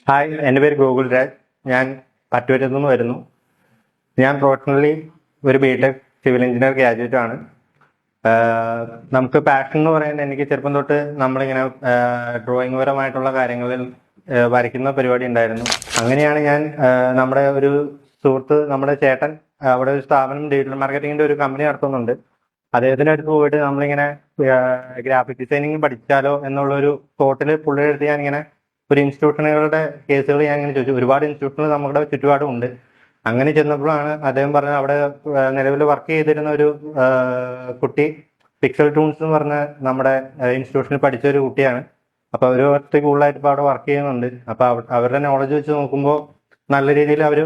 Hi, എൻ്റെ പേര് ഗോകുൽ രാജ്. ഞാൻ പറ്റുവരത്തു നിന്ന് വരുന്നു. ഞാൻ പ്രൊഫഷണലി ഒരു ബിടെക് സിവിൽ എഞ്ചിനീയർ ഗ്രാജുവേറ്റ് ആണ്. നമുക്ക് പാഷൻ എന്ന് പറയുന്നത് എനിക്ക് ചെറുപ്പം തൊട്ട് നമ്മളിങ്ങനെ ഡ്രോയിങ് പരമായിട്ടുള്ള കാര്യങ്ങളിൽ വരയ്ക്കുന്ന പരിപാടി ഉണ്ടായിരുന്നു. അങ്ങനെയാണ് ഞാൻ നമ്മുടെ ഒരു സുഹൃത്ത്, നമ്മുടെ ചേട്ടൻ അവിടെ ഒരു സ്ഥാപനം ഡിജിറ്റൽ മാർക്കറ്റിങ്ങിന്റെ ഒരു കമ്പനി നടത്തുന്നുണ്ട്. അദ്ദേഹത്തിന്റെ അടുത്ത് പോയിട്ട് നമ്മളിങ്ങനെ ഗ്രാഫിക് ഡിസൈനിങ് പഠിച്ചാലോ എന്നുള്ളൊരു തോട്ടിൽ പുള്ളിയുടെ അടുത്ത് ഞാനിങ്ങനെ ഒരു ഇൻസ്റ്റിറ്റ്യൂഷനുകളുടെ കേസുകൾ ഞാൻ ഇങ്ങനെ ചോദിച്ചു. ഒരുപാട് ഇൻസ്റ്റിറ്റ്യൂഷനുകൾ നമ്മുടെ ചുറ്റുപാടും ഉണ്ട്. അങ്ങനെ ചെന്നപ്പോഴാണ് അദ്ദേഹം പറഞ്ഞത് അവിടെ നിലവിൽ വർക്ക് ചെയ്തിരുന്ന ഒരു കുട്ടി പിക്സൽ ടൂൺസ് എന്ന് പറഞ്ഞ നമ്മുടെ ഇൻസ്റ്റിറ്റ്യൂഷനിൽ പഠിച്ച ഒരു കുട്ടിയാണ്. അപ്പൊ ഒരു വർഷത്തിൽ കൂടുതലായിട്ട് ഇപ്പോൾ അവിടെ വർക്ക് ചെയ്യുന്നുണ്ട്. അപ്പൊ അവരുടെ നോളജ് വെച്ച് നോക്കുമ്പോൾ നല്ല രീതിയിൽ അവർ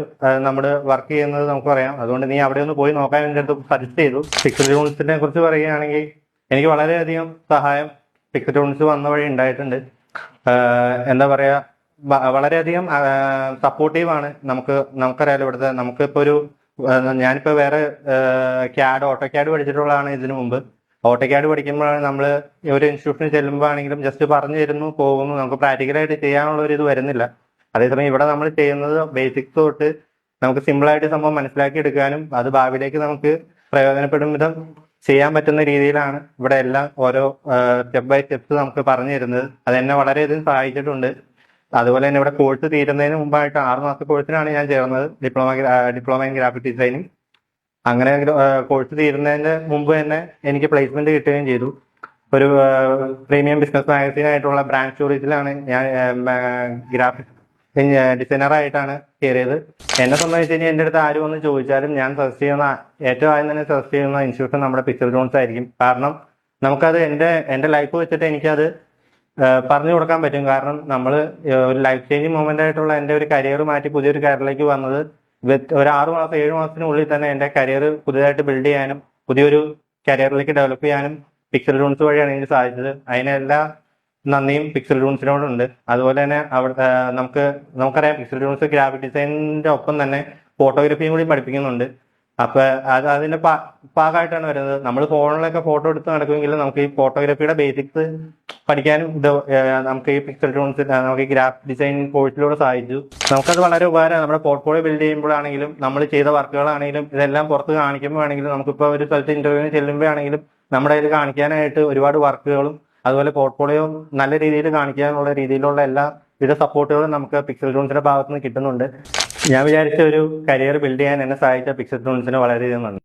നമ്മുടെ വർക്ക് ചെയ്യുന്നത് നമുക്ക് പറയാം. അതുകൊണ്ട് നീ അവിടെ ഒന്ന് പോയി നോക്കാൻ എൻ്റെ അടുത്ത് സജസ്റ്റ് ചെയ്തു. പിക്സൽ ടൂൺസിനെ കുറിച്ച് പറയുകയാണെങ്കിൽ എനിക്ക് വളരെയധികം സഹായം പിക്സൽ ടൂൺസ് വന്ന വഴി ഉണ്ടായിട്ടുണ്ട്. എന്താ പറയാ, വളരെയധികം സപ്പോർട്ടീവാണ്. നമുക്കറിയാലോ ഇവിടുത്തെ നമുക്കിപ്പോൾ ഒരു ഞാനിപ്പോൾ വേറെ ഓട്ടോ ക്യാഡ് പഠിച്ചിട്ടുള്ളതാണ് ഇതിനു മുമ്പ്. ഓട്ടോ ക്യാഡ് പഠിക്കുമ്പോഴാണ് നമ്മൾ ഒരു ഇൻസ്റ്റിറ്റ്യൂഷനിൽ ചെല്ലുമ്പോൾ ആണെങ്കിലും ജസ്റ്റ് പറഞ്ഞു തരുന്നു പോകുന്നു, നമുക്ക് പ്രാക്ടിക്കലായിട്ട് ചെയ്യാനുള്ള ഒരു ഇത് വരുന്നില്ല. അതേസമയം ഇവിടെ നമ്മൾ ചെയ്യുന്നത് ബേസിക്സ് തൊട്ട് നമുക്ക് സിമ്പിളായിട്ട് സംഭവം മനസ്സിലാക്കി എടുക്കാനും അത് ഭാവിയിലേക്ക് നമുക്ക് പ്രയോജനപ്പെടും വിധം ചെയ്യാൻ പറ്റുന്ന രീതിയിലാണ് ഇവിടെ എല്ലാം ഓരോ സ്റ്റെപ്പ് ബൈ സ്റ്റെപ്സ് നമുക്ക് പറഞ്ഞു തരുന്നത്. അത് എന്നെ വളരെയധികം സഹായിച്ചിട്ടുണ്ട്. അതുപോലെ തന്നെ ഇവിടെ കോഴ്സ് തീരുന്നതിന് മുമ്പായിട്ട് 6 മാസത്തെ കോഴ്സിനാണ് ഞാൻ ചേർന്നത്, ഡിപ്ലോമ ഇൻ ഗ്രാഫിക് ഡിസൈനിങ്. അങ്ങനെ കോഴ്സ് തീരുന്നതിന് മുമ്പ് തന്നെ എനിക്ക് പ്ലേസ്മെന്റ് കിട്ടുകയും ചെയ്തു. ഒരു പ്രീമിയം ബിസിനസ് മാഗസീൻ ആയിട്ടുള്ള ബ്രാൻഡ് സ്റ്റോറീസിലാണ് ഞാൻ ഗ്രാഫിക് ഡിസൈനറായിട്ടാണ് കയറിയത്. എന്നെ സംബന്ധിച്ച് കഴിഞ്ഞാൽ എൻ്റെ അടുത്ത് ആരും ഒന്ന് ചോദിച്ചാലും ഞാൻ സജസ്റ്റ് ചെയ്യുന്ന ഏറ്റവും ആദ്യം തന്നെ സജസ്റ്റ് ചെയ്യുന്ന ഇൻസ്റ്റിറ്റ്യൂഷൻ നമ്മുടെ പിക്സൽ ടൂൺസ് ആയിരിക്കും. കാരണം നമുക്കത് എൻ്റെ ലൈഫ് വെച്ചിട്ട് എനിക്കത് പറഞ്ഞു കൊടുക്കാൻ പറ്റും. കാരണം നമ്മൾ ഒരു ലൈഫ് ചേഞ്ചിങ് മൊമെന്റ് ആയിട്ടുള്ള എൻ്റെ ഒരു കരിയർ മാറ്റി പുതിയൊരു കരിയറിലേക്ക് വന്നത് ഒരു 6 മാസം 7 മാസത്തിനുള്ളിൽ തന്നെ എൻ്റെ കരിയർ പുതിയതായിട്ട് ബിൽഡ് ചെയ്യാനും പുതിയൊരു കരിയറിലേക്ക് ഡെവലപ്പ് ചെയ്യാനും പിക്സൽ ടൂൺസ് വഴിയാണ് എനിക്ക് സാധിച്ചത്. അതിനെല്ലാ നന്ദിയും പിക്സൽ ടൂൺസിനോടുണ്ട്. അതുപോലെ തന്നെ അവിടെ നമുക്കറിയാം പിക്സൽ ടൂൺസ് ഗ്രാഫിക് ഡിസൈനിന്റെ ഒപ്പം തന്നെ ഫോട്ടോഗ്രാഫിയും കൂടി പഠിപ്പിക്കുന്നുണ്ട്. അപ്പൊ അതിന്റെ ഭാഗമായിട്ടാണ് വരുന്നത്. നമ്മൾ ഫോണിലൊക്കെ ഫോട്ടോ എടുത്ത് നടക്കുമെങ്കിലും നമുക്ക് ഈ ഫോട്ടോഗ്രാഫിയുടെ ബേസിക്സ് പഠിക്കാനും നമുക്ക് ഈ പിക്സൽ ടൂൺസ് നമുക്ക് ഈ ഗ്രാഫിക് ഡിസൈൻ കോഴ്സിലൂടെ സാധിച്ചു. നമുക്കത് വളരെ ഉപകാരമാണ്. നമ്മുടെ പോർട്ട്ഫോളിയോ ബിൽഡ് ചെയ്യുമ്പോഴാണെങ്കിലും നമ്മൾ ചെയ്ത വർക്കുകളാണെങ്കിലും ഇതെല്ലാം പുറത്ത് കാണിക്കുമ്പോഴാണെങ്കിലും നമുക്കിപ്പോൾ ഒരു സ്ഥലത്ത് ഇന്റർവ്യൂവിന് ചെല്ലുമ്പോഴാണെങ്കിലും നമ്മുടെ കയ്യിൽ കാണിക്കാനായിട്ട് ഒരുപാട് വർക്കുകളും അതുപോലെ പോർട്ട്ഫോളിയോ നല്ല രീതിയിൽ കാണിക്കാനുള്ള രീതിയിലുള്ള എല്ലാ വിധ സപ്പോർട്ടുകളും നമുക്ക് പിക്സൽ ടൂൺസിന്റെ ഭാഗത്ത് നിന്ന് കിട്ടുന്നുണ്ട്. ഞാൻ വിചാരിച്ച ഒരു കരിയർ ബിൽഡ് ചെയ്യാൻ എന്നെ സഹായിച്ച പിക്സൽ ടൂൺസിന് വളരെയധികം നന്ദി.